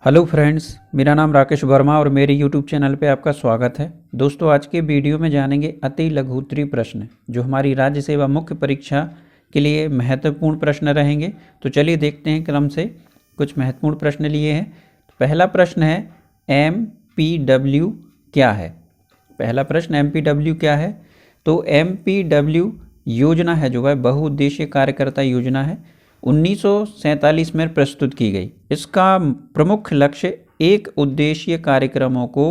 Hello friends, मेरा नाम राकेश वर्मा और मेरे यूट्यूब चैनल पे आपका स्वागत है। दोस्तों, आज के वीडियो में जानेंगे अति लघु उत्तरीय प्रश्न जो हमारी राज्य सेवा मुख्य परीक्षा के लिए महत्वपूर्ण प्रश्न रहेंगे। तो चलिए देखते हैं क्रम से कुछ महत्वपूर्ण प्रश्न लिए हैं। पहला प्रश्न है MPW क्या है। पहला प्रश्न MPW क्या है। तो MPW योजना है जो है बहुउद्देशीय कार्यकर्ता योजना है, 1947 में प्रस्तुत की गई। इसका प्रमुख लक्ष्य एक उद्देशीय कार्यक्रमों को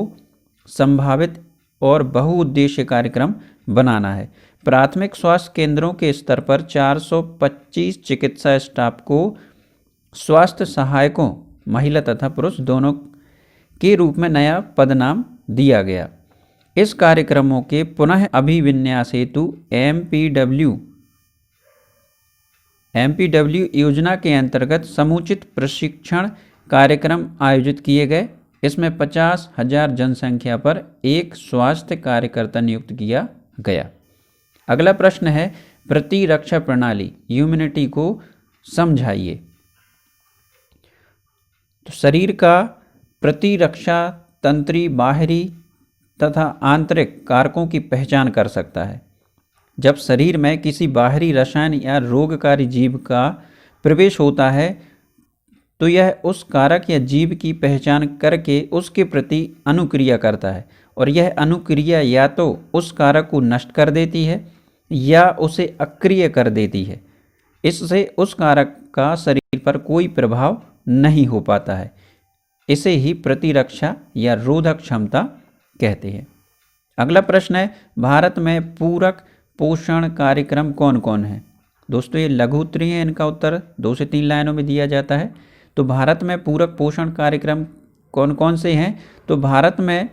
संभावित और बहुउद्देशीय कार्यक्रम बनाना है। प्राथमिक स्वास्थ्य केंद्रों के स्तर पर 425 चिकित्सा स्टाफ को स्वास्थ्य सहायकों महिला तथा पुरुष दोनों के रूप में नया पदनाम दिया गया। इस कार्यक्रमों के पुनः अभिविन्यास हेतु MPW योजना के अंतर्गत समुचित प्रशिक्षण कार्यक्रम आयोजित किए गए। इसमें 50,000 जनसंख्या पर एक स्वास्थ्य कार्यकर्ता नियुक्त किया गया। अगला प्रश्न है प्रतिरक्षा प्रणाली इम्यूनिटी को समझाइए। तो शरीर का प्रतिरक्षा तंत्री बाहरी तथा आंतरिक कारकों की पहचान कर सकता है। जब शरीर में किसी बाहरी रसायन या रोगकारी जीव का प्रवेश होता है तो यह उस कारक या जीव की पहचान करके उसके प्रति अनुक्रिया करता है, और यह अनुक्रिया या तो उस कारक को नष्ट कर देती है या उसे अक्रिय कर देती है। इससे उस कारक का शरीर पर कोई प्रभाव नहीं हो पाता है। इसे ही प्रतिरक्षा या रोधक क्षमता कहते हैं। अगला प्रश्न है भारत में पूरक पोषण कार्यक्रम कौन कौन है। दोस्तों, ये लघु उत्तरीय है, इनका उत्तर 2 से 3 लाइनों में दिया जाता है। तो भारत में पूरक पोषण कार्यक्रम कौन कौन से हैं। तो भारत में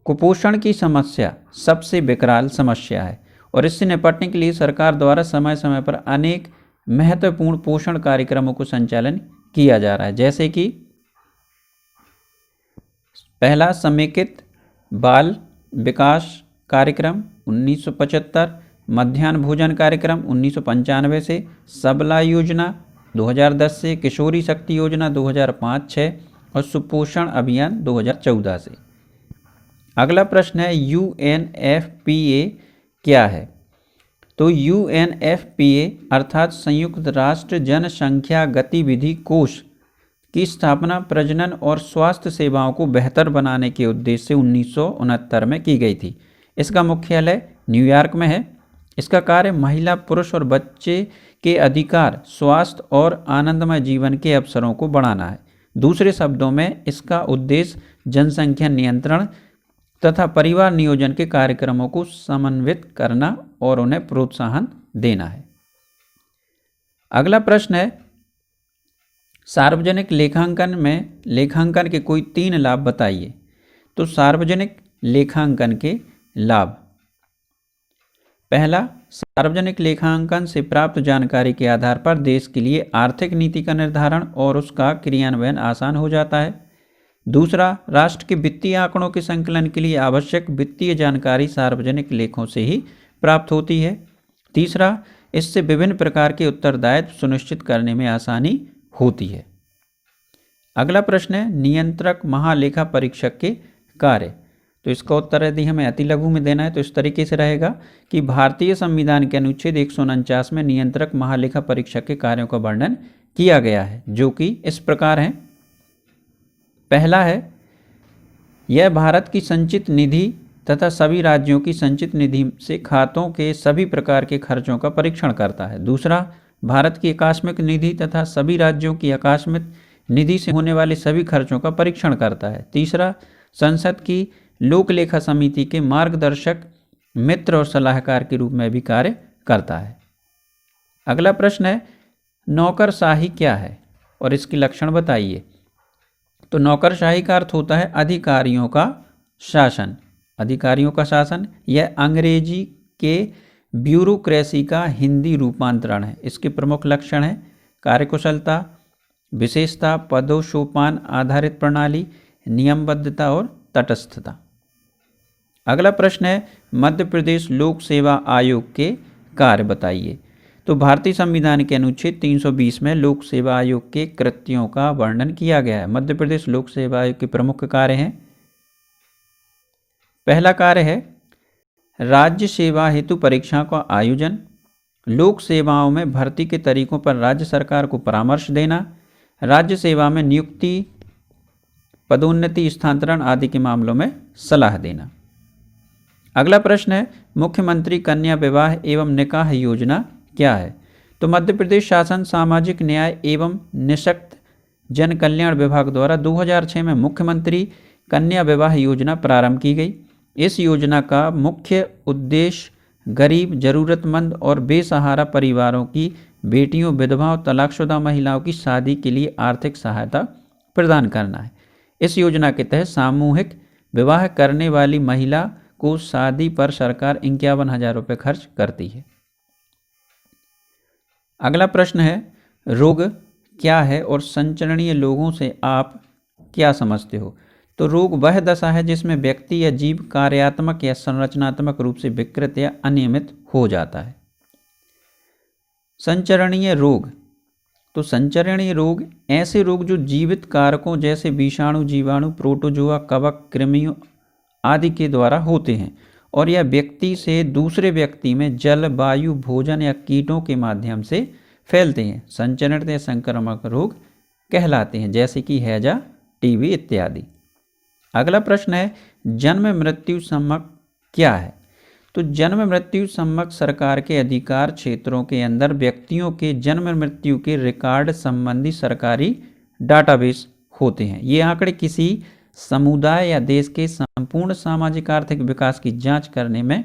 कुपोषण की समस्या सबसे विकराल समस्या है, और इससे निपटने के लिए सरकार द्वारा समय समय पर अनेक महत्वपूर्ण पोषण कार्यक्रमों को संचालन किया जा रहा है। जैसे कि पहला समेकित बाल विकास कार्यक्रम 1975, मध्याह्न भोजन कार्यक्रम 1995 से, सबला योजना 2010 से, किशोरी शक्ति योजना 2005-06 और सुपोषण अभियान 2014 से। अगला प्रश्न है UNFPA क्या है। तो UNFPA अर्थात संयुक्त राष्ट्र जनसंख्या गतिविधि कोष की स्थापना प्रजनन और स्वास्थ्य सेवाओं को बेहतर बनाने के उद्देश्य से 1969 में की गई थी। इसका मुख्यालय न्यूयॉर्क में है। इसका कार्य महिला, पुरुष और बच्चे के अधिकार, स्वास्थ्य और आनंदमय जीवन के अवसरों को बढ़ाना है। दूसरे शब्दों में इसका उद्देश्य जनसंख्या नियंत्रण तथा परिवार नियोजन के कार्यक्रमों को समन्वित करना और उन्हें प्रोत्साहन देना है। अगला प्रश्न है सार्वजनिक लेखांकन में लेखांकन के कोई 3 लाभ बताइए। तो सार्वजनिक लेखांकन के लाभ। पहला, सार्वजनिक लेखांकन से प्राप्त जानकारी के आधार पर देश के लिए आर्थिक नीति का निर्धारण और उसका क्रियान्वयन आसान हो जाता है। दूसरा, राष्ट्र के वित्तीय आंकड़ों के संकलन के लिए आवश्यक वित्तीय जानकारी सार्वजनिक लेखों से ही प्राप्त होती है। तीसरा, इससे विभिन्न प्रकार के उत्तरदायित्व सुनिश्चित करने में आसानी होती है। अगला प्रश्न है नियंत्रक महालेखा परीक्षक के कार्य। तो इसका उत्तर यदि हमें अति लघु में देना है तो इस तरीके से रहेगा कि भारतीय संविधान के अनुच्छेद 149 में नियंत्रक महालेखा परीक्षक के कार्यों का वर्णन किया गया है, जो कि इस प्रकार हैं। पहला है यह भारत की संचित निधि तथा सभी राज्यों की संचित निधि से खातों के सभी प्रकार के खर्चों का परीक्षण करता है। दूसरा, भारत की आकस्मिक निधि तथा सभी राज्यों की आकस्मिक निधि से होने वाले सभी खर्चों का परीक्षण करता है। तीसरा, संसद की लोक लेखा समिति के मार्गदर्शक, मित्र और सलाहकार के रूप में भी कार्य करता है। अगला प्रश्न है नौकरशाही क्या है और इसके लक्षण बताइए। तो नौकरशाही का अर्थ होता है अधिकारियों का शासन। अधिकारियों का शासन यह अंग्रेजी के ब्यूरोक्रेसी का हिंदी रूपांतरण है। इसके प्रमुख लक्षण हैं कार्यकुशलता, विशेषता, पदोसोपान आधारित प्रणाली, नियमबद्धता और तटस्थता। अगला प्रश्न है मध्य प्रदेश लोक सेवा आयोग के कार्य बताइए। तो भारतीय संविधान के अनुच्छेद 320 में लोक सेवा आयोग के कृत्यों का वर्णन किया गया है। मध्य प्रदेश लोक सेवा आयोग के प्रमुख कार्य हैं। पहला कार्य है राज्य सेवा हेतु परीक्षा का आयोजन, लोक सेवाओं में भर्ती के तरीकों पर राज्य सरकार को परामर्श देना, राज्य सेवा में नियुक्ति, पदोन्नति, स्थानांतरण आदि के मामलों में सलाह देना। अगला प्रश्न है मुख्यमंत्री कन्या विवाह एवं निकाह योजना क्या है? तो मध्य प्रदेश शासन सामाजिक न्याय एवं निःशक्त जन कल्याण विभाग द्वारा 2006 में मुख्यमंत्री कन्या विवाह योजना प्रारंभ की गई। इस योजना का मुख्य उद्देश्य गरीब, जरूरतमंद और बेसहारा परिवारों की बेटियों, विधवाओं, तलाकशुदा महिलाओं की शादी के लिए आर्थिक सहायता प्रदान करना है। इस योजना के तहत सामूहिक विवाह करने वाली महिला को शादी पर सरकार 51,000 रुपये खर्च करती है। अगला प्रश्न है रोग क्या है और संचरणीय रोगों से आप क्या समझते हो? तो रोग वह दशा है जिसमें व्यक्ति या जीव कार्यात्मक या संरचनात्मक रूप से विकृत या अनियमित हो जाता है। संचरणीय रोग, तो संचरणीय रोग ऐसे रोग जो जीवित कारकों जैसे विषाणु, जीवाणु, प्रोटोजोआ, कवक, कृमियों आदि के द्वारा होते हैं और यह व्यक्ति से दूसरे व्यक्ति में जल, वायु, भोजन या कीटों के माध्यम से फैलते हैं। संचरणित या संक्रामक रोग कहलाते हैं, जैसे कि हैजा, टीबी इत्यादि। अगला प्रश्न है जन्म मृत्यु सम्मक क्या है? तो जन्म मृत्यु सम्मक सरकार के अधिकार क्षेत्रों के अंदर व्यक्तियों के जन्म मृत्यु के रिकॉर्ड संबंधी सरकारी डाटाबेस होते हैं। ये आंकड़े किसी समुदाय या देश के संपूर्ण सामाजिक आर्थिक विकास की जांच करने में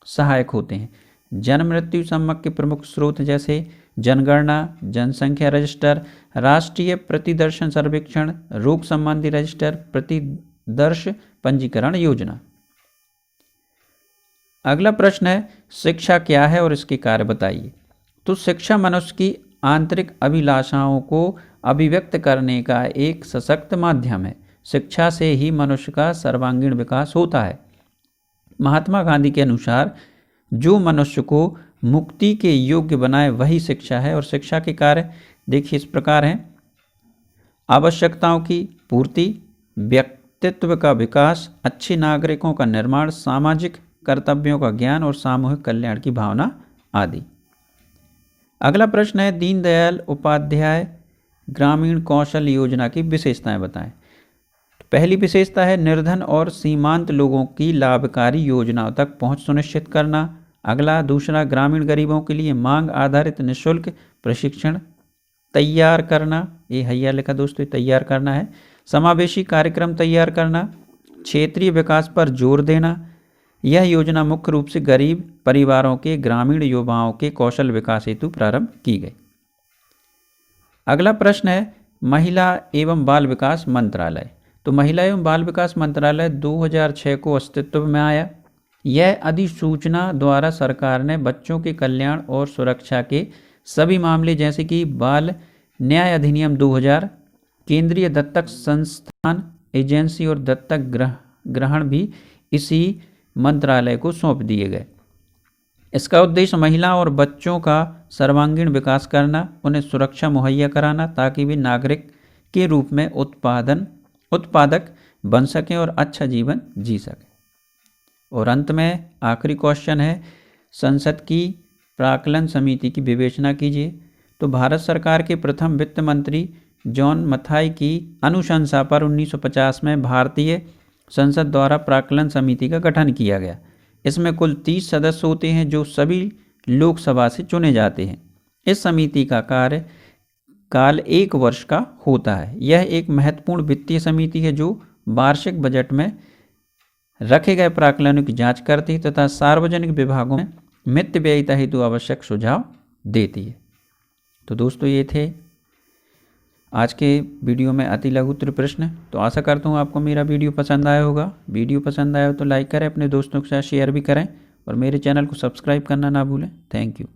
सहायक होते हैं। जन्म मृत्यु सम्मक के प्रमुख स्रोत जैसे जनगणना, जनसंख्या रजिस्टर, राष्ट्रीय प्रतिदर्शन सर्वेक्षण, रोग संबंधी रजिस्टर, प्रतिदर्श पंजीकरण योजना। अगला प्रश्न है शिक्षा क्या है और इसके कार्य बताइए। तो शिक्षा मनुष्य की आंतरिक अभिलाषाओं को अभिव्यक्त करने का एक सशक्त माध्यम है। शिक्षा से ही मनुष्य का सर्वांगीण विकास होता है। महात्मा गांधी के अनुसार जो मनुष्य को मुक्ति के योग्य बनाए वही शिक्षा है। और शिक्षा के कार्य देखिए इस प्रकार हैं: आवश्यकताओं की पूर्ति, व्यक्तित्व का विकास, अच्छे नागरिकों का निर्माण, सामाजिक कर्तव्यों का ज्ञान और सामूहिक कल्याण की भावना आदि। अगला प्रश्न है दीनदयाल उपाध्याय ग्रामीण कौशल योजना की विशेषताएं बताएं। पहली विशेषता है निर्धन और सीमांत लोगों की लाभकारी योजनाओं तक पहुंच सुनिश्चित करना। अगला दूसरा ग्रामीण गरीबों के लिए मांग आधारित निःशुल्क प्रशिक्षण तैयार करना, ये हैया लिखा दोस्तों, तैयार करना है। समावेशी कार्यक्रम तैयार करना, क्षेत्रीय विकास पर जोर देना। यह योजना मुख्य रूप से गरीब परिवारों के ग्रामीण युवाओं के कौशल विकास हेतु प्रारंभ की गई। अगला प्रश्न है महिला एवं बाल विकास मंत्रालय। तो महिला एवं बाल विकास मंत्रालय 2006 को अस्तित्व में आया। यह अधिसूचना द्वारा सरकार ने बच्चों के कल्याण और सुरक्षा के सभी मामले जैसे कि बाल न्याय अधिनियम 2000, केंद्रीय दत्तक संस्थान एजेंसी और दत्तक ग्रहण भी इसी मंत्रालय को सौंप दिए गए। इसका उद्देश्य महिला और बच्चों का सर्वांगीण विकास करना, उन्हें सुरक्षा मुहैया कराना ताकि वे नागरिक के रूप में उत्पादक बन सकें और अच्छा जीवन जी सकें। और अंत में आखिरी क्वेश्चन है संसद की प्राक्कलन समिति की विवेचना कीजिए। तो भारत सरकार के प्रथम वित्त मंत्री जॉन मथाई की अनुशंसा पर 1950 में भारतीय संसद द्वारा प्राक्कलन समिति का गठन किया गया। इसमें कुल 30 सदस्य होते हैं जो सभी लोकसभा से चुने जाते हैं। इस समिति का कार्यकाल 1 वर्ष का होता है। यह एक महत्वपूर्ण वित्तीय समिति है जो वार्षिक बजट में रखे गए प्राक्कलनों की जांच करती है तथा सार्वजनिक विभागों में वित्त व्ययिता हेतु आवश्यक सुझाव देती है। तो दोस्तों ये थे आज के वीडियो में अति लघु उत्तर प्रश्न। तो आशा करता हूँ आपको मेरा वीडियो पसंद आया होगा। वीडियो पसंद आया हो तो लाइक करें, अपने दोस्तों के साथ शेयर भी करें और मेरे चैनल को सब्सक्राइब करना ना भूलें। Thank you.